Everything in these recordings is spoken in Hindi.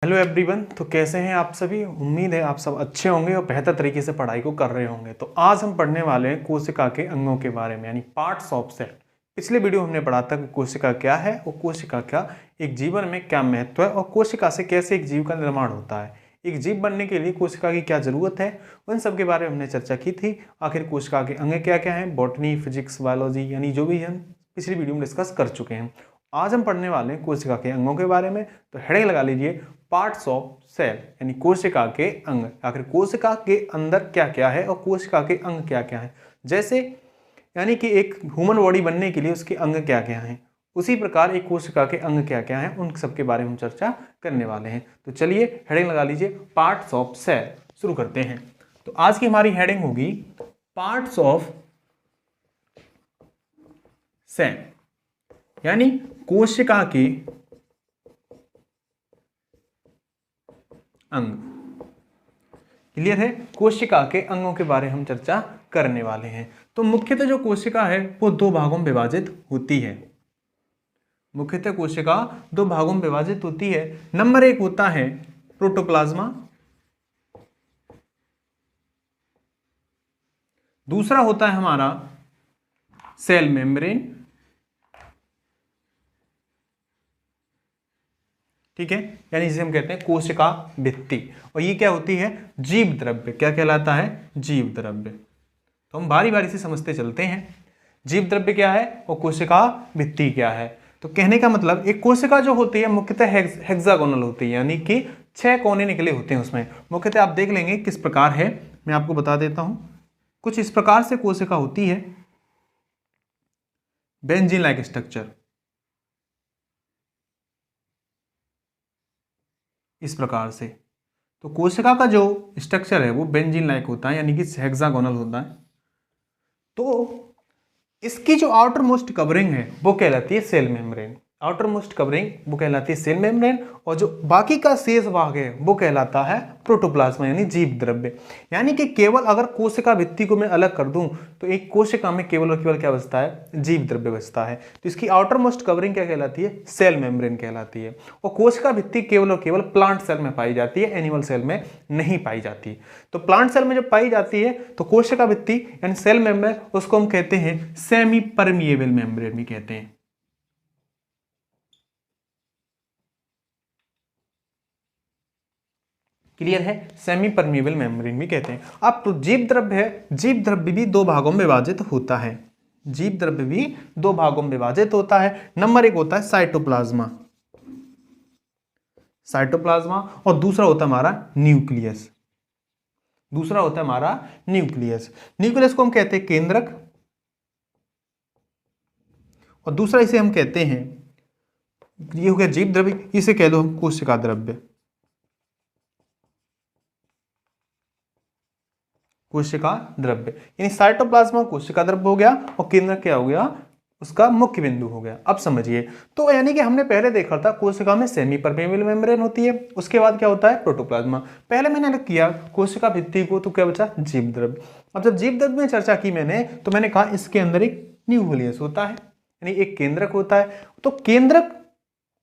Hello everyone. तो कैसे हैं आप सभी। उम्मीद है आप सब अच्छे होंगे और बेहतर तरीके से पढ़ाई को कर रहे होंगे। तो आज हम पढ़ने वाले हैं कोशिका के अंगों के बारे में, यानी पार्ट्स ऑफ सेल। पिछले वीडियो हमने पढ़ा था कि कोशिका क्या है और कोशिका का एक जीवन में क्या महत्व है और कोशिका से कैसे एक जीव का निर्माण होता है, एक जीव बनने के लिए कोशिका की क्या जरूरत है, उन सब के बारे में हमने चर्चा की थी। आखिर कोशिका के अंग क्या क्या हैं, बॉटनी, फिजिक्स, बायोलॉजी, यानी जो भी हम पिछली वीडियो में डिस्कस कर चुके हैं। आज हम पढ़ने वाले हैं कोशिका के अंगों के बारे में। तो हेडिंग लगा लीजिए पार्ट्स ऑफ सेल, यानी कोशिका के अंग। आखिर कोशिका के अंदर क्या क्या है और कोशिका के अंग क्या क्या है। जैसे यानी कि एक ह्यूमन बॉडी बनने के लिए उसके अंग क्या क्या हैं, उसी प्रकार एक कोशिका के अंग क्या क्या हैं, उन सब के बारे में हम चर्चा करने वाले हैं। तो चलिए हेडिंग लगा लीजिए पार्ट्स ऑफ सेल, शुरू करते हैं। तो आज की हमारी हेडिंग होगी पार्ट्स ऑफ सेल, यानी कोशिका के अंग। क्लियर है। कोशिका के अंगों के बारे में हम चर्चा करने वाले हैं। तो मुख्यतः जो कोशिका है वो दो भागों में विभाजित होती है। मुख्यतः कोशिका दो भागों में विभाजित होती है। नंबर एक होता है प्रोटोप्लाज्मा, दूसरा होता है हमारा सेल मेम्ब्रेन। ठीक है, यानी जिसे हम कहते हैं कोशिका भित्ति। और ये क्या होती है, जीव द्रव्य। क्या कहलाता है, जीव द्रव्य। तो हम बारी बारी से समझते चलते हैं जीव द्रव्य क्या है और कोशिका भित्ति क्या है। तो कहने का मतलब एक कोशिका जो होती है मुख्यतः हेक्सागोनल होती है, यानी कि 6 कोने निकले होते हैं उसमें। मुख्यतः आप देख लेंगे किस प्रकार है, मैं आपको बता देता हूं। कुछ इस प्रकार से कोशिका होती है, बेंजीन लाइक स्ट्रक्चर, इस प्रकार से। तो कोशिका का जो स्ट्रक्चर है वो बेंजीन लाइक होता है, यानी कि हेक्सागोनल होता है। तो इसकी जो आउटर मोस्ट कवरिंग है वो कहलाती है cell membrane. Outermost covering वो कहलाती है सेल मेम्ब्रेन, और जो बाकी का शेष भाग है वो कहलाता है प्रोटोप्लाज्मा, यानी जीव द्रव्य। यानी कि केवल अगर कोशिका भित्ति को मैं अलग कर दूं तो एक कोशिका में केवल और केवल क्या बचता है, जीव द्रव्य बचता है। तो इसकी आउटर मोस्ट कवरिंग क्या कहलाती है, सेल मेम्ब्रेन कहलाती है। और कोशिका भित्ति केवल और केवल प्लांट सेल में पाई जाती है, एनिमल सेल में नहीं पाई जाती। तो प्लांट सेल में जब पाई जाती है तो कोशिका भित्ति यानी सेल मेम्ब्रेन, उसको हम कहते हैं सेमी परमिएबल मेम्ब्रेन भी कहते हैं। क्लियर है, सेमी परमिएबल मेम्ब्रेन भी कहते हैं। अब तो जीव द्रव्य है, जीव द्रव्य भी दो भागों में विभाजित होता है। जीव द्रव्य भी दो भागों में विभाजित होता है। नंबर एक होता है साइटोप्लाज्मा, साइटोप्लाज्मा, और दूसरा होता है हमारा न्यूक्लियस। दूसरा होता है हमारा न्यूक्लियस। न्यूक्लियस को हम कहते हैं केंद्रक, और दूसरा इसे हम कहते हैं, ये हो गया जीव द्रव्य, इसे कह दो हम कोशिका द्रव्य। कोशिका द्रव्य यानी साइटोप्लाज्मा कोशिका द्रव्य हो गया, और केंद्रक क्या हो गया, उसका मुख्य बिंदु हो गया। अब समझिए, तो यानी कि हमने पहले देखा था कोशिका में सेमी परमेबल मेम्ब्रेन होती है, उसके बाद क्या होता है प्रोटोप्लाज्मा। पहले मैंने अलग किया कोशिका भित्ति को, तो क्या बचा, जीव द्रव्य। अब जब जीव द्रव्य में चर्चा की मैंने, तो मैंने कहा इसके अंदर एक न्यूक्लियस होता है, यानी एक केंद्रक होता है। तो केंद्रक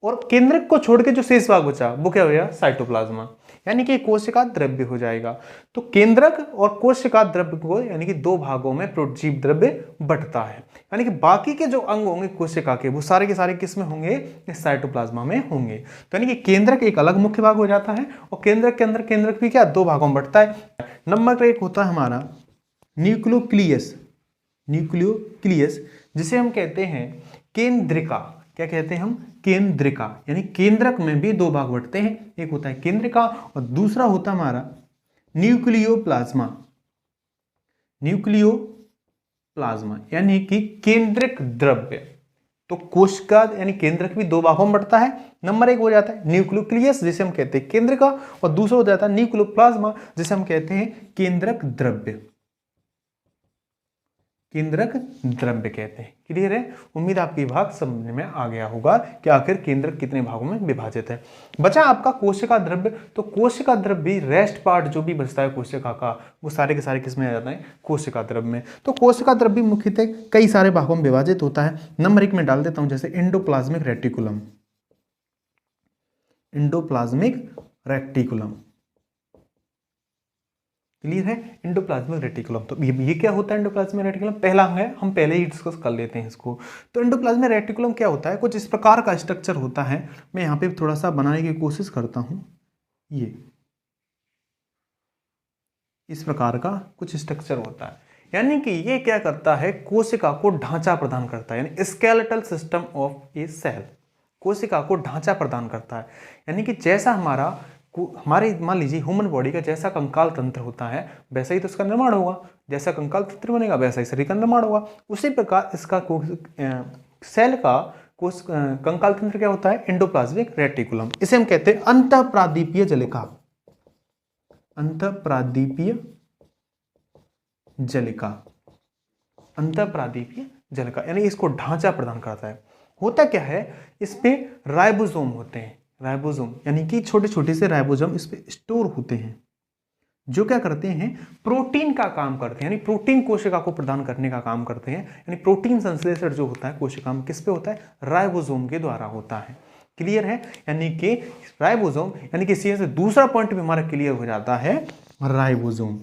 और केंद्रक को छोड़ के जो शेष भाग बचा वो क्या हो गया, साइटोप्लाज्मा, यानी कि कोशिका द्रव्य हो जाएगा। तो केंद्रक और कोशिका द्रव्य को यानी कि दो भागों में जीव द्रव्य बंटता है। यानी कि बाकी के जो अंग होंगे कोशिका के वो सारे के सारे किस में होंगे, इस साइटोप्लाज्मा में होंगे। तो यानी कि केंद्रक एक अलग मुख्य भाग हो जाता है, और केंद्रक के अंदर केंद्रक भी क्या दो भागों में बंटता है। नंबर एक होता है हमारा न्यूक्लियोक्लियस, न्यूक्लियोक्लियस जिसे हम कहते हैं केंद्रिका। क्या कहते हैं हम, केंद्रिका, यानी केंद्रक में भी दो भाग बंटते हैं, एक होता है केंद्रिका और दूसरा होता है हमारा न्यूक्लियोप्लाज्मा। न्यूक्लियोप्लाज्मा यानी कि केंद्रक द्रव्य। तो कोशिका यानी केंद्रक भी दो भागों में बंटता है। नंबर एक हो जाता है न्यूक्लियोक्लियस जिसे हम कहते हैं केंद्रिका, और दूसरा हो जाता है न्यूक्लियोप्लाज्मा जिसे हम कहते हैं केंद्रक द्रव्य, केंद्रक द्रव्य कहते हैं। क्लियर है, उम्मीद आपकी भाग समझ में आ गया होगा कि आखिर केंद्रक कितने भागों में विभाजित है। बचा आपका कोशिका द्रव्य। तो कोशिका द्रव्य भी रेस्ट पार्ट जो भी बचता है कोशिका का, वो सारे के सारे किस में आ जाता है, कोशिका द्रव्य में। तो कोशिका द्रव्य मुख्यतः कई सारे भागों में विभाजित होता है। नंबर एक में डाल देता हूं, जैसे endoplasmic reticulum, endoplasmic reticulum. Clear है? Endoplasmic reticulum. तो ये क्या होता है एंडोप्लाज्मिक रेटिकुलम? पहला अंग है, हम पहले ही डिस्कस कर लेते हैं इसको। तो एंडोप्लाज्मिक रेटिकुलम क्या होता है? कुछ इस प्रकार का स्ट्रक्चर होता है। मैं यहाँ पे थोड़ा सा बनाने की कोशिश करता हूँ। ये इस प्रकार का कुछ स्ट्रक्चर होता है, यानी कि ये क्या करता है, कोशिका को ढांचा प्रदान करता है, यानी skeletal system of a cell. कोशिका को ढांचा प्रदान करता है, यानी कि जैसा हमारे मान लीजिए ह्यूमन बॉडी का जैसा कंकाल तंत्र होता है वैसा ही तो इसका निर्माण होगा। जैसा कंकाल तंत्र बनेगा वैसा ही शरीर का निर्माण होगा। उसी प्रकार इसका सेल का कंकाल तंत्र क्या होता है? Endoplasmic reticulum. इसे हम कहते हैं अंतःप्रादीपीय जलिका। अंतःप्रादीपीय जलिका, अंतःप्रादीपीय जलिका, यानी इसको ढांचा प्रदान करता है। होता क्या है, इस पे राइबोसोम होते हैं। राइबोसोम यानी कि छोटे छोटे से राइबोसोम इस पे स्टोर होते हैं, जो क्या करते हैं, प्रोटीन का काम करते हैं, यानी प्रोटीन कोशिका को प्रदान करने का काम करते हैं। यानी प्रोटीन संश्लेषण जो होता है कोशिका में किस पे होता है? राइबोसोम के द्वारा होता है। क्लियर है? यानी कि राइबोसोम, यानी कि सी से दूसरा पॉइंट भी हमारा क्लियर हो जाता है, राइबोसोम।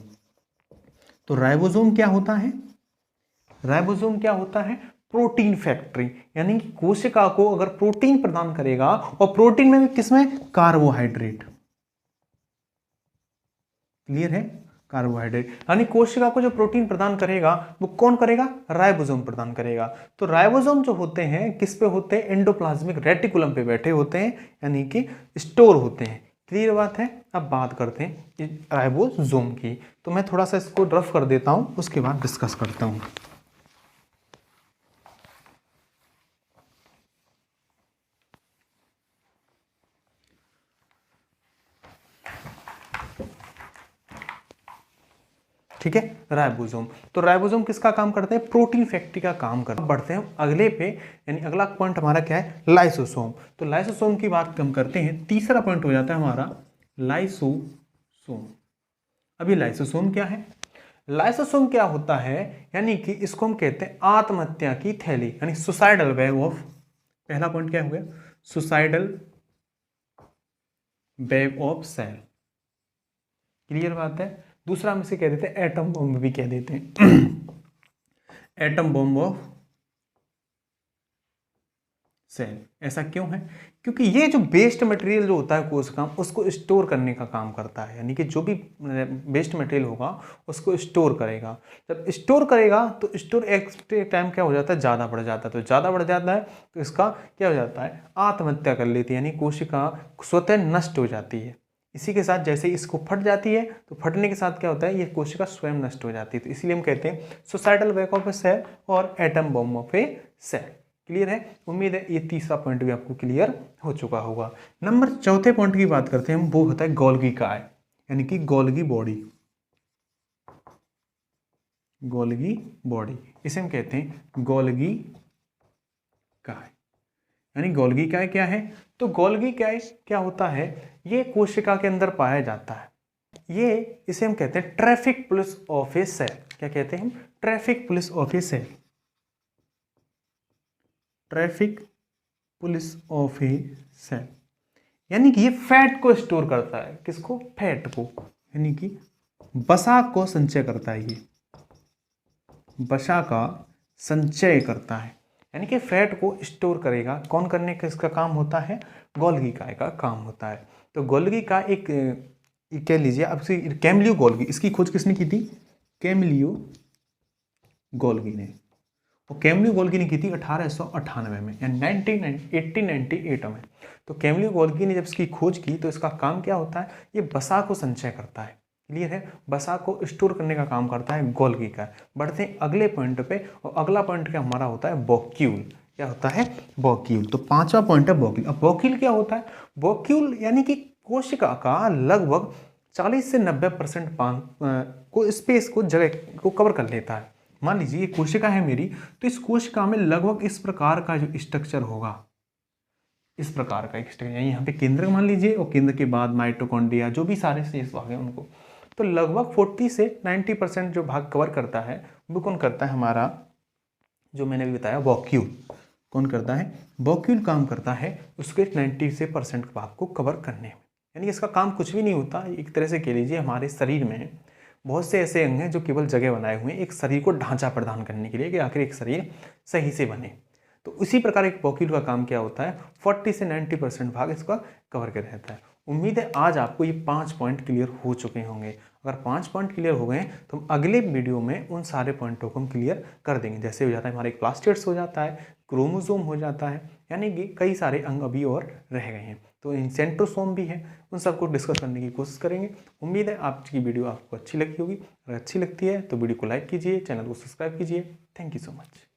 तो राइबोसोम क्या होता है? राइबोसोम क्या होता है? प्रोटीन फैक्ट्री, यानी कि कोशिका को अगर प्रोटीन प्रदान करेगा, और प्रोटीन में किसमें? कार्बोहाइड्रेट। क्लियर है? कार्बोहाइड्रेट, यानी कोशिका को जो प्रोटीन प्रदान करेगा वो कौन करेगा? राइबोसोम प्रदान करेगा। तो राइबोसोम जो होते हैं किस पे होते हैं? एंडोप्लाज्मिक रेटिकुलम पे बैठे होते हैं, यानी कि स्टोर होते हैं। क्लियर बात है? अब बात करते हैं राइबोसोम की। तो मैं थोड़ा सा इसको रफ कर देता हूं, उसके बाद डिस्कस करता हूं। ठीक है, राइबोसोम। तो राइबोसोम किसका काम करते हैं? प्रोटीन फैक्ट्री का काम करते हैं। बढ़ते हैं अगले पे, यानी अगला पॉइंट हमारा क्या है? लाइसोसोम। तो लाइसोसोम की बात हम करते हैं, तीसरा पॉइंट हो जाता है हमारा लाइसोसोम। अभी लाइसोसोम क्या है? लाइसोसोम क्या होता है, यानी कि इसको हम कहते हैं आत्महत्या की थैली, यानी सुसाइडल वेब ऑफ, पहला पॉइंट क्या हो गया? Suicidal web of cell. Clear बात है? दूसरा हम इसे कह देते हैं एटम बॉम्ब भी कह देते हैं एटम बॉम्ब ऑफ सेल। ऐसा क्यों है? क्योंकि ये जो वेस्ट मटेरियल जो होता है कोशिका उसको स्टोर करने का काम करता है, यानी कि जो भी वेस्ट मटेरियल होगा उसको स्टोर करेगा। जब स्टोर करेगा तो स्टोर एक टाइम क्या हो जाता है? ज़्यादा बढ़ जाता है। तो ज़्यादा बढ़ जाता है तो इसका क्या हो जाता है? आत्महत्या कर लेती है, यानी कोशिका स्वतः नष्ट हो जाती है। इसी के साथ जैसे इसको फट जाती है तो फटने के साथ क्या होता है? ये कोशिका स्वयं नष्ट हो जाती है। तो इसीलिए हम कहते हैं suicidal bag of a cell और atom bomb of a cell. Clear है? उम्मीद है ये तीसरा पॉइंट भी आपको क्लियर हो चुका होगा। नंबर चौथे पॉइंट की बात करते हैं हम, वो होता है गोल्गी काय, यानी कि गोल्गी बॉडी। गोल्गी बॉडी, इसे हम कहते हैं गोल्गी काय। यानी गोल्गी काय क्या है? तो गोल्गी काय क्या होता है? ये कोशिका के अंदर पाया जाता है। इसे हम कहते हैं traffic police of a cell. क्या कहते हैं हम? Traffic police of a cell. Traffic police of a cell, यानी कि ये फैट को स्टोर करता है। किसको? फैट को, यानी कि वसा को संचय करता है। ये वसा का संचय करता है, यानी कि फैट को स्टोर करेगा। कौन करने का इसका काम होता है? गोल्गी काय का काम होता है। तो गोल्गी का एक कह लीजिए अब से कैमलियो गोल्गी, इसकी खोज किसने की थी? कैमलियो गोल्गी ने। और कैमलियो गोल्गी ने की थी 1898 में, यानी 1898 में। तो कैमलियो गोल्गी ने जब इसकी खोज की तो इसका काम क्या होता है? ये वसा को संचय करता है। क्लियर है? वसा को स्टोर करने का काम करता है गोल्गी का। बढ़ते हैं अगले पॉइंट पे, और अगला पॉइंट क्या हमारा होता है? बॉक्यूल। क्या होता है? बॉक्यूल। तो पांचवा पॉइंट है बॉक्यूल। अब बॉक्यूल क्या होता है? बॉक्यूल यानी कि कोशिका का लगभग 40 से 90% को स्पेस को, जगह को कवर कर लेता है। मान लीजिए ये कोशिका है मेरी, तो इस कोशिका में लगभग इस प्रकार का जो स्ट्रक्चर होगा, इस प्रकार का एक स्ट्रक्चर, यहाँ पे केंद्र मान लीजिए, और केंद्र के बाद माइटोकॉन्ड्रिया, जो भी सारे शेष भाग हैं उनको, तो लगभग 40 से 90% जो भाग कवर करता है वो कौन करता है? हमारा जो मैंने भी बताया बॉक्यूल। कौन करता है? बॉक्यूल काम करता है उसके 90% भाग को कवर करने में। यानी इसका काम कुछ भी नहीं होता। एक तरह से कह लीजिए हमारे शरीर में बहुत से ऐसे अंग हैं जो केवल जगह बनाए हुए हैं एक शरीर को ढांचा प्रदान करने के लिए कि आखिर एक शरीर सही से बने। तो उसी प्रकार एक वकील का काम क्या होता है, 40 से 90% भाग इसका कवर कर रहता है। उम्मीद है आज आपको ये 5 पॉइंट क्लियर हो चुके होंगे। अगर 5 पॉइंट क्लियर हो गए तो हम अगले वीडियो में उन सारे पॉइंटों को हम क्लियर कर देंगे। जैसे हो जाता है हमारे प्लास्टिड्स हो जाता है, क्रोमोसोम हो जाता है, यानी कि कई सारे अंग अभी और रह गए हैं। तो इन सेंट्रोसोम भी है, उन सबको डिस्कस करने की कोशिश करेंगे। उम्मीद है आज की वीडियो आपको अच्छी लगी होगी। अगर अच्छी लगती है तो वीडियो को लाइक कीजिए, चैनल को सब्सक्राइब कीजिए। Thank you so much.